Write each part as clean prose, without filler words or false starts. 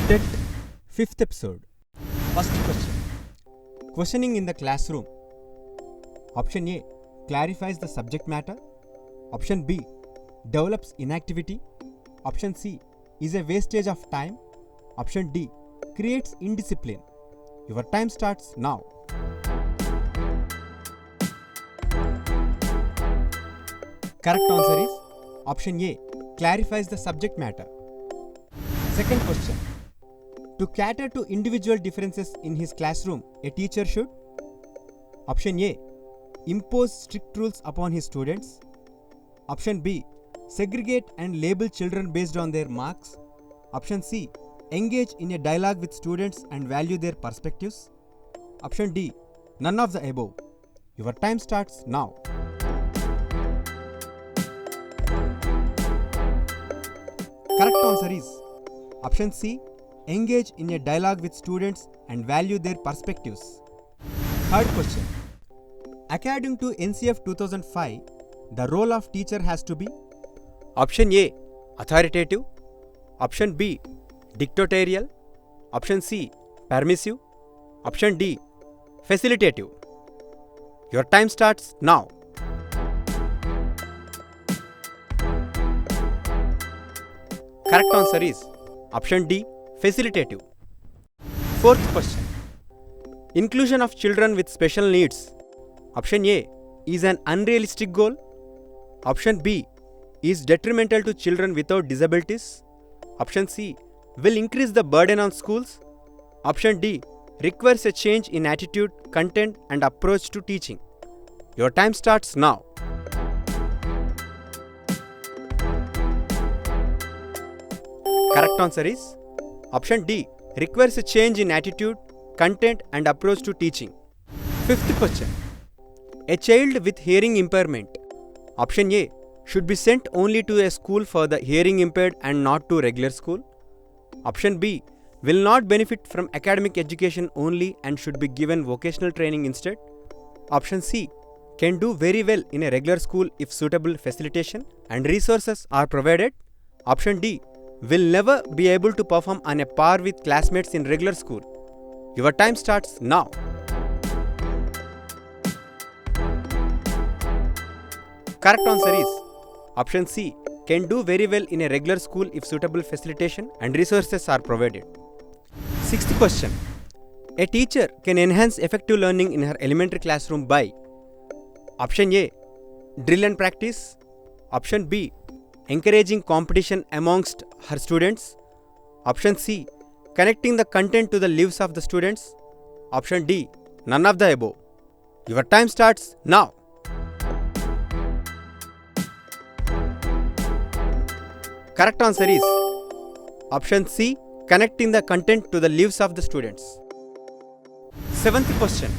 TET 5th episode. First question. Questioning in the classroom. Option A. Clarifies the subject matter. Option B. Develops inactivity. Option C. Is a wastage of time. Option D. Creates indiscipline. Your time starts now. Correct answer is option A. Clarifies the subject matter. Second question. To cater to individual differences in his classroom, a teacher should: Option A. Impose strict rules upon his students. Option B. Segregate and label children based on their marks. Option C. Engage in a dialogue with students and value their perspectives. Option D. None of the above. Your time starts now. Correct answer is option C. Engage in a dialogue with students and value their perspectives. Third question. According to NCF 2005, the role of teacher has to be: Option A. Authoritative. Option B. Dictatorial. Option C. Permissive. Option D. Facilitative. Your time starts now. Correct answer is option D. Facilitative. Fourth question. Inclusion of children with special needs. Option A. Is an unrealistic goal. Option B. Is detrimental to children without disabilities. Option C. Will increase the burden on schools. Option D. Requires a change in attitude, content and approach to teaching. Your time starts now. Correct answer is option D. Requires a change in attitude, content and approach to teaching. Fifth question. A child with hearing impairment. Option A. Should be sent only to a school for the hearing impaired and not to regular school. Option B. Will not benefit from academic education only and should be given vocational training instead. Option C. Can do very well in a regular school if suitable facilitation and resources are provided. Option D. Will never be able to perform on a par with classmates in regular school. Your time starts now. Correct answer is option C. Can do very well in a regular school if suitable facilitation and resources are provided. Sixth question. A teacher can enhance effective learning in her elementary classroom by: Option A. Drill and practice. Option B. Encouraging competition amongst her students. Option C. Connecting the content to the lives of the students. Option D. None of the above. Your time starts now. Correct answer is option C. Connecting the content to the lives of the students. Seventh question.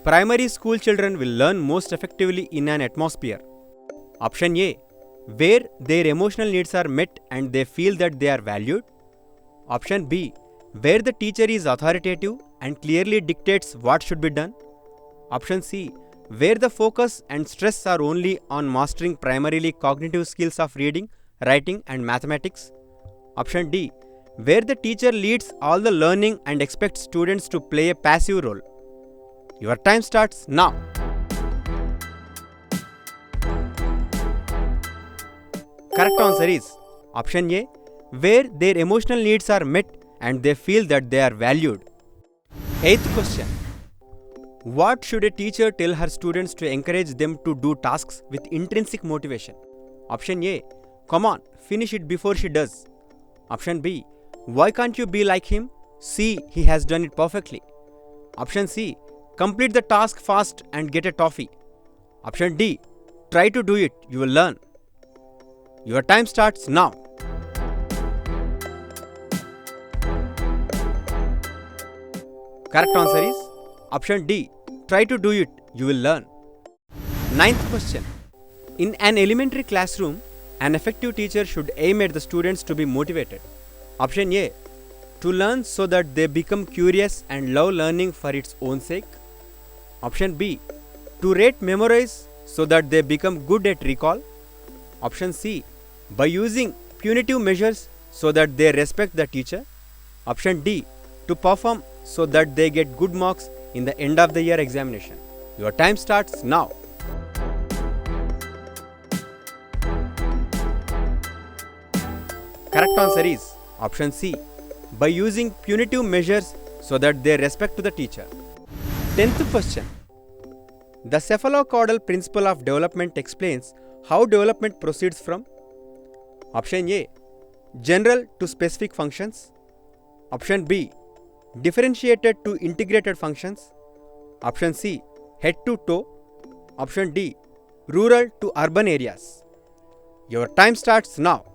Primary school children will learn most effectively in an atmosphere. Option A. Where their emotional needs are met and they feel that they are valued. Option B. Where the teacher is authoritative and clearly dictates what should be done. Option C. Where the focus and stress are only on mastering primarily cognitive skills of reading, writing and mathematics. Option D. Where the teacher leads all the learning and expects students to play a passive role. Your time starts now. Correct answer is option A. Where their emotional needs are met and they feel that they are valued. Eighth question. What should a teacher tell her students to encourage them to do tasks with intrinsic motivation? Option A. Come on, finish it before she does. Option B. Why can't you be like him? See, he has done it perfectly. Option C. Complete the task fast and get a toffee. Option D. Try to do it, you will learn. Your time starts now. Correct answer is option D. Try to do it, you will learn. Ninth question. In an elementary classroom, an effective teacher should aim at the students to be motivated. Option A. To learn so that they become curious and love learning for its own sake. Option B. To rate memorize so that they become good at recall. Option C. By using punitive measures so that they respect the teacher. Option D. To perform so that they get good marks in the end of the year examination. Your time starts now. Correct answer is option C. By using punitive measures so that they respect to the teacher. 10th question. The 𝗧𝗔𝗪𝗏 principle of development explains how development proceeds from option A. General to specific functions. Option B. Differentiated to integrated functions. Option C. Head to toe. Option D. Rural to urban areas. Your time starts now.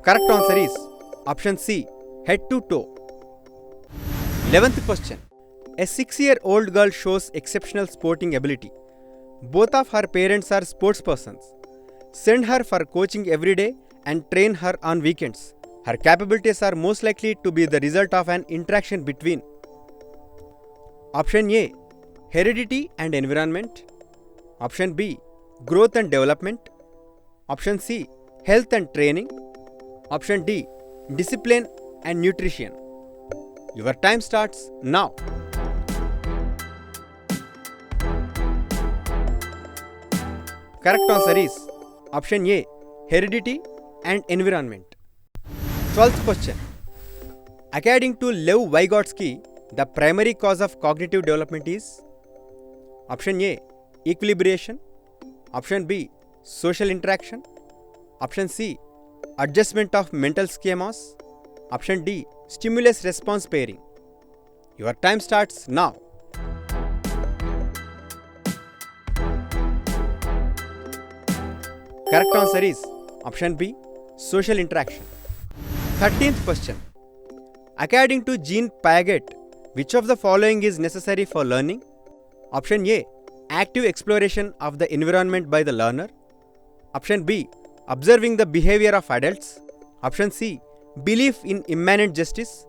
Correct answer is option C. Head to toe. 11th question. A 6-year-old girl shows exceptional sporting ability. Both of her parents are sports persons. Send her for coaching every day and train her on weekends. Her capabilities are most likely to be the result of an interaction between option A. Heredity and environment. Option B. Growth and development. Option C. Health and training. Option D. Discipline and nutrition. Your time starts now. Correct answer is option A. Heredity and environment. 12th question. According to 𝗬𝗧𝗪𝗏𝗧𝗃, the primary cause of cognitive development is option A. Equilibration. Option B. Social interaction. Option C. Adjustment of mental schemas. Option D. Stimulus response pairing. Your time starts now. Correct answer is option B. Social interaction. 13th question. According to 𝗧𝗘𝗧, which of the following is necessary for learning? Option A. Active exploration of the environment by the learner. Option B. Observing the behavior of adults. Option C. Belief in immanent justice.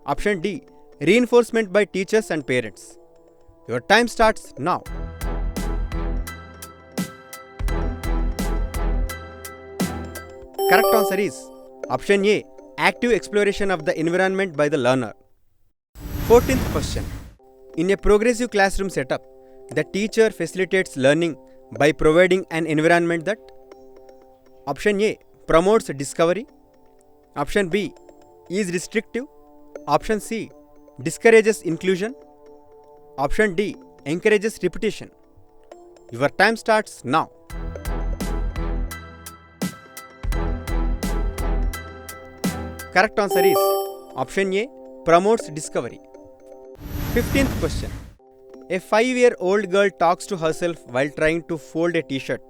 Option D. Reinforcement by teachers and parents. Your time starts now. Correct answer is option A. Active exploration of the environment by the learner. 14th question. In a progressive classroom setup, the teacher facilitates learning by providing an environment that option A. Promotes discovery. Option B. Is restrictive. Option C. Discourages inclusion. Option D. Encourages repetition. Your time starts now. Correct answer is option A. Promotes discovery. 15th question. A 5-year-old girl talks to herself while trying to fold a t-shirt.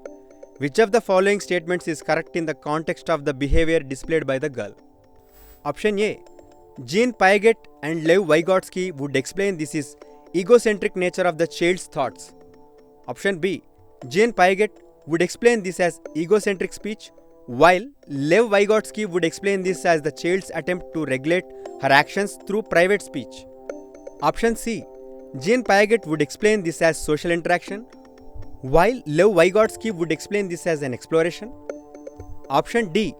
Which of the following statements is correct in the context of the behavior displayed by the girl? Option A. 𝗧𝗘𝗧 and 𝗬𝗧𝗪𝗏𝗧𝗃 would explain this is egocentric nature of the child's thoughts. Option B. 𝗧𝗘𝗧 would explain this as egocentric speech, while 𝗬𝗧𝗪𝗏𝗧𝗃 would explain this as the child's attempt to regulate her actions through private speech. Option C. 𝗧𝗘𝗧 would explain this as social interaction, while 𝗬𝗧𝗪𝗏𝗧𝗃 would explain this as an exploration. Option D.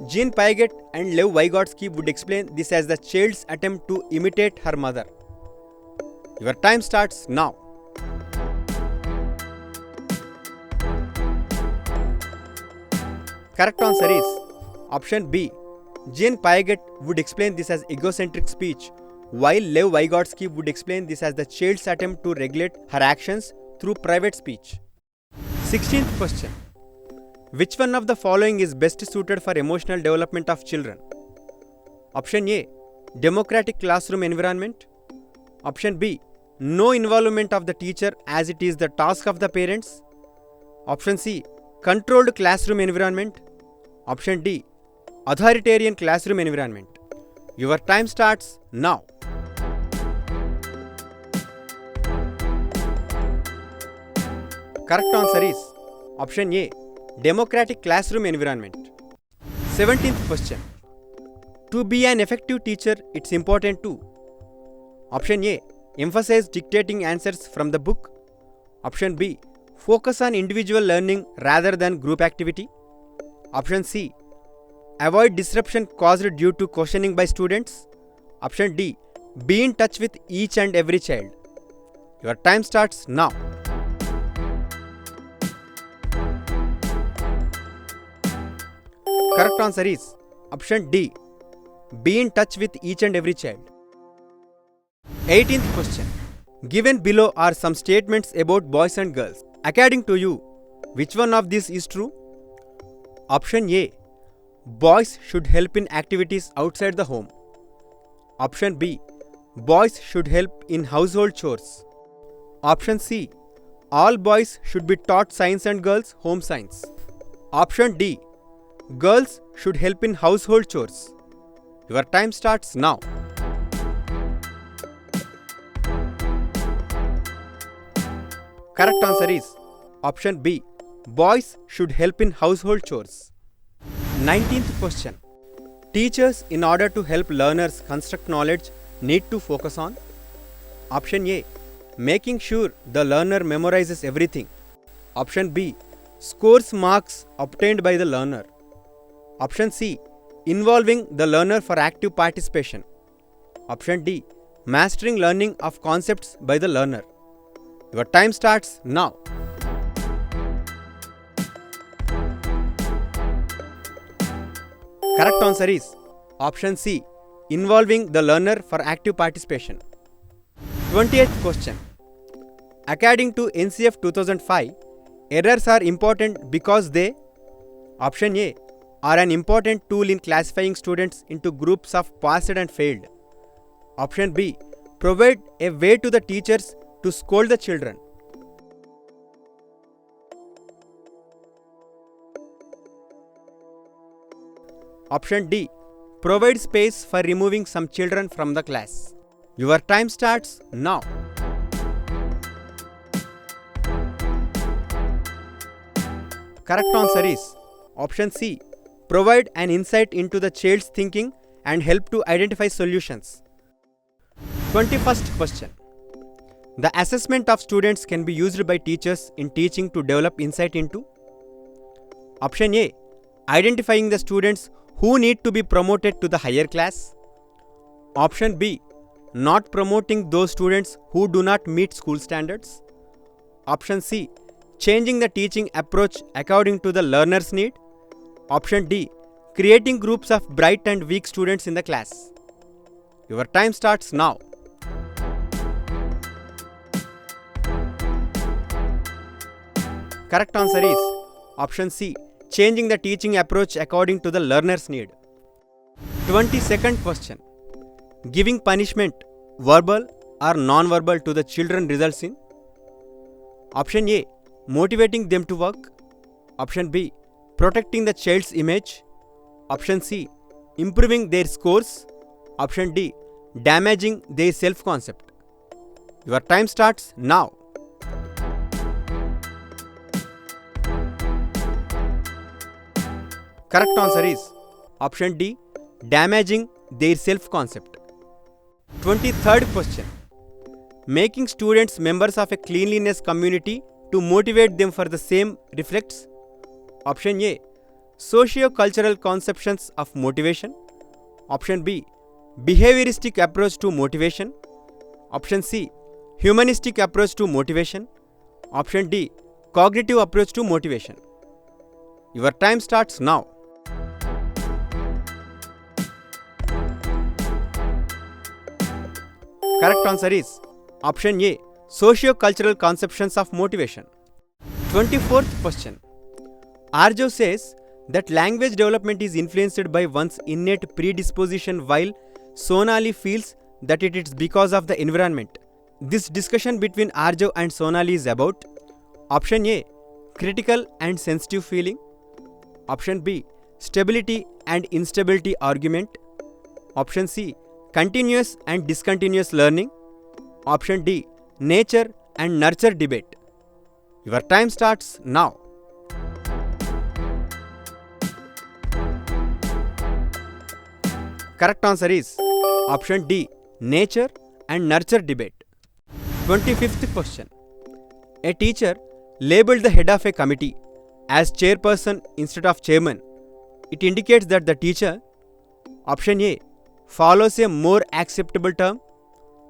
𝗧𝗘𝗧 and 𝗬𝗧𝗪𝗏𝗧𝗃 would explain this as the child's attempt to imitate her mother. Your time starts now. Correct answer is option B. 𝗧𝗘𝗧 would explain this as egocentric speech, while 𝗬𝗧𝗪𝗏𝗧𝗃 would explain this as the child's attempt to regulate her actions through private speech. 16th question. Which one of the following is best suited for emotional development of children? Option A. Democratic classroom environment. Option B. No involvement of the teacher as it is the task of the parents. Option C. Controlled classroom environment. Option D. Authoritarian classroom environment. Your time starts now. Correct answer is option A. Democratic classroom environment. 17th question. To be an effective teacher, it's important to option A. Emphasize dictating answers from the book. Option B. Focus on individual learning rather than group activity. Option C. Avoid disruption caused due to questioning by students. Option D. Be in touch with each and every child. Your time starts now. Correct answer is option D. Be in touch with each and every child. 18th question. Given below are some statements about boys and girls. According to you, which one of these is true? Option A. Boys should help in activities outside the home. Option B. Boys should help in household chores. Option C. All boys should be taught science and girls home science. Option D. Girls should help in household chores. Your time starts now. Correct answer is option B. Boys should help in household chores. 19th question. Teachers, in order to help learners construct knowledge, need to focus on. Option A. Making sure the learner memorizes everything. Option B. Scores marks obtained by the learner. Option C. Involving the learner for active participation. Option D. Mastering learning of concepts by the learner. Your time starts now. Correct answer is option C. Involving the learner for active participation. 20th question. According to NCF 2005, errors are important because they. Option A. Are an important tool in classifying students into groups of passed and failed. Option B. Provide a way to the teachers to scold the children. Option D. Provide space for removing some children from the class. Your time starts now. Correct answer is option C. Provide an insight into the child's thinking and help to identify solutions. 21st question. The assessment of students can be used by teachers in teaching to develop insight into. Option A. Identifying the students who need to be promoted to the higher class. Option B. Not promoting those students who do not meet school standards. Option C. Changing the teaching approach according to the learner's need. Option D. Creating groups of bright and weak students in the class. Your time starts now. Correct answer is option C. Changing the teaching approach according to the learner's need. 22nd question. Giving punishment, verbal or non-verbal, to the children results in. Option A. Motivating them to work. Option B. Protecting the child's image. Option C. Improving their scores. Option D. Damaging their self-concept. Your time starts now. Correct answer is option D. Damaging their self-concept. 23rd question. Making students members of a cleanliness community to motivate them for the same reflects. Option A. Socio-cultural conceptions of motivation. Option B. Behavioristic approach to motivation. Option C. Humanistic approach to motivation. Option D. Cognitive approach to motivation. Your time starts now. Correct answer is option A. Socio-cultural conceptions of motivation. 24th question. Arjo says that language development is influenced by one's innate predisposition, while Sonali feels that it is because of the environment. This discussion between Arjo and Sonali is about. Option A. Critical and sensitive feeling. Option B. Stability and instability argument. Option C. Continuous and discontinuous learning. Option D. Nature and nurture debate. Your time starts now. Correct answer is option D. Nature and nurture debate. 25th question. A teacher labeled the head of a committee as chairperson instead of chairman It indicates that the teacher, option A, follows a more acceptable term,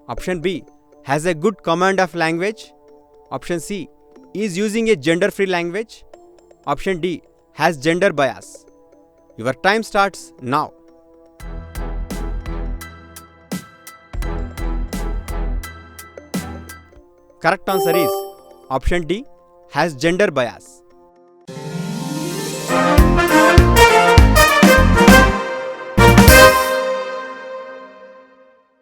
option B, has a good command of language, option C, is using a gender-free language, option D, has gender bias. Your time starts now. Correct answer is option D, has gender bias.